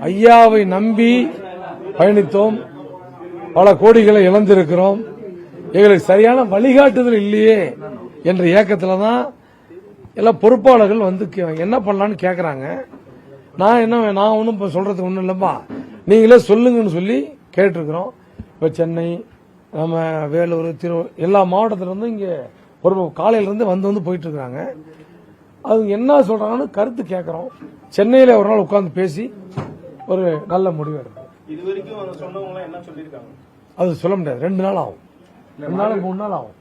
ஐயாவை நம்பி பயணித்தோம், பல கோடிகளை இழந்திருக்கிறோம். எங்களுக்கு சரியான வழிகாட்டுதல் இல்லையே என்ற ஏக்கத்துல தான் எல்லாம் பொறுப்பாளர்கள் வந்து என்ன பண்ணலான்னு கேட்கறாங்க. நான் ஒன்றும் சொல்றதுக்கு ஒன்றும் இல்லப்பா, நீங்களே சொல்லுங்கன்னு சொல்லி கேட்டிருக்கிறோம். இப்ப சென்னை, நம்ம வேலூர், எல்லா மாவட்டத்தில இருந்து இங்க ஒரு காலையிலிருந்து வந்து போயிட்டு இருக்காங்க. அது என்ன சொல்றாங்கன்னு கருத்து கேட்கறோம். சென்னையில ஒரு நாள் உட்கார்ந்து பேசி ஒரு நல்ல முடிவு எடுக்கும். அது சொல்ல முடியாது, 2 நாள் ஆகும், 2 நாள் 3 நாள் ஆகும்,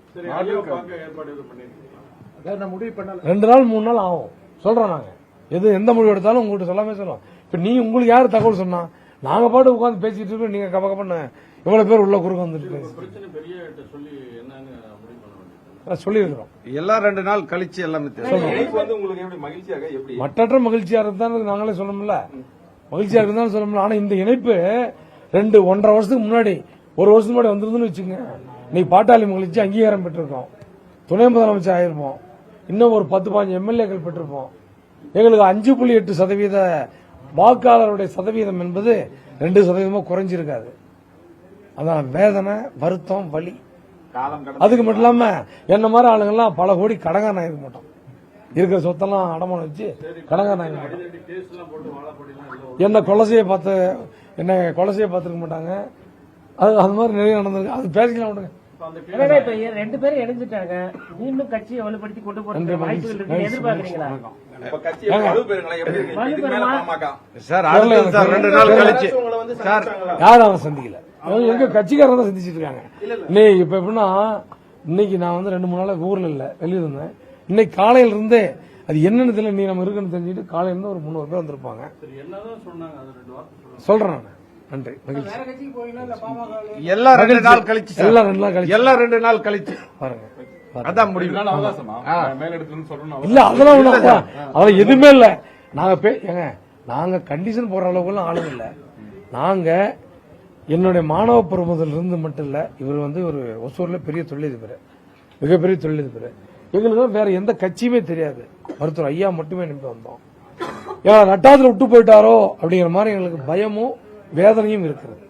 2 நாள் 3 நாள் ஆகும் சொல்றோம். நாங்க எந்த முடிவு எடுத்தாலும் உங்ககிட்ட சொல்லாமே சொல்லுவோம். இப்ப நீ உங்களுக்கு யாரு தகவல் சொன்னா? நாங்க பாட்டு உட்கார்ந்து பேசிட்டு இருக்கோம், நீங்க கப்ப கப்பன்னு இவ்வளவு பேர் உள்ள குறுக்க வந்துட்டு சொல்லிருக்கிறோம். எல்லாம் 2 நாள் கழிச்சு எல்லாமே மற்ற மகிழ்ச்சியா இருந்தாலும் நாங்களே சொல்லணும்ல, மகிழ்ச்சியா இருந்தாலும் சொல்ல முடியல. ஆனா இந்த இணைப்பு 1.5 வருஷத்துக்கு முன்னாடி, 1 வருஷத்துக்கு முன்னாடி வந்திருந்துன்னு வச்சுங்க, இன்னைக்கு பாட்டாளி மகிழ்ச்சி அங்கீகாரம் பெற்றிருக்கோம், துணை முதலமைச்சர் ஆயிருப்போம், இன்னும் ஒரு 10-15 எம்எல்ஏக்கள் பெற்றிருப்போம். எங்களுக்கு 5.8% வாக்காளருடைய சதவீதம் என்பது 2% குறைஞ்சிருக்காது. அதான் வேதனை, வருத்தம், வலி. அதுக்கு மட்டும் இல்லாம என்ன மாதிரி ஆளுங்கெல்லாம் பல கோடி கடங்காரன் ஆயிருக்க மாட்டோம். இருக்கிற சொத்தெல்லாம் அடமானம் வச்சு கடங்காரன் ஆயிருக்க மாட்டோம். என்ன கொலை செய்ய பார்த்திருக்க மாட்டாங்க. அது மாதிரி நிறைய நடந்திருக்கு. அது பேசிக்கலாம் விடுங்க. இப்ப 2 பேரும் இணைஞ்சிட்டாங்க, மீண்டும் கட்சியை வலுப்படுத்தி கொண்டு போறது வாய்ப்புகள் இருக்கு, எதிர்பார்க்கறீங்களா? யாரும் அவன் சந்திக்கல, எங்க கட்சிக்காரன் தான் சந்திச்சிட்டு இருக்காங்க. இப்ப எப்படின்னா, இன்னைக்கு நான் 2-3 நாளா ஊர்ல இல்ல, வெளியில இருந்தேன். இன்னைக்கு காலையில இருந்தே அது என்னன்னு தெரியல, நீ நம்ம இருக்குன்னு தெரிஞ்சுட்டு காலையில இருந்து ஒரு 300 பேர் வந்திருப்பாங்க. சொல்றேன் நான். நன்றி, மகிழ்ச்சி. எல்லாம் 2 நாள் கழிச்சு, எல்லாம் 2 நாள் கழிச்சு, எல்லாம் 2 நாள் கழிச்சு பாருங்க. அதான் முடிவு. இல்ல அதெல்லாம் எதுவுமே இல்ல. நாங்க கண்டிஷன் போடுற அளவுக்கு ஆளுங்க இல்ல. நாங்க என்னுடைய மாணவ பருவத்தில் இருந்து மட்டும் இல்ல, இவர் ஒரு ஒசூர்ல பெரிய தொழிலதிபர், மிகப்பெரிய தொழிலதிபர். எங்களுக்கு வேற எந்த கட்சியுமே தெரியாது, மருத்துவர் ஐயா மட்டுமே நம்பி வந்தோம். நட்டாத்துல விட்டு போயிட்டாரோ அப்படிங்கிற மாதிரி எங்களுக்கு பயமும் வேதனையும் இருக்கிறது.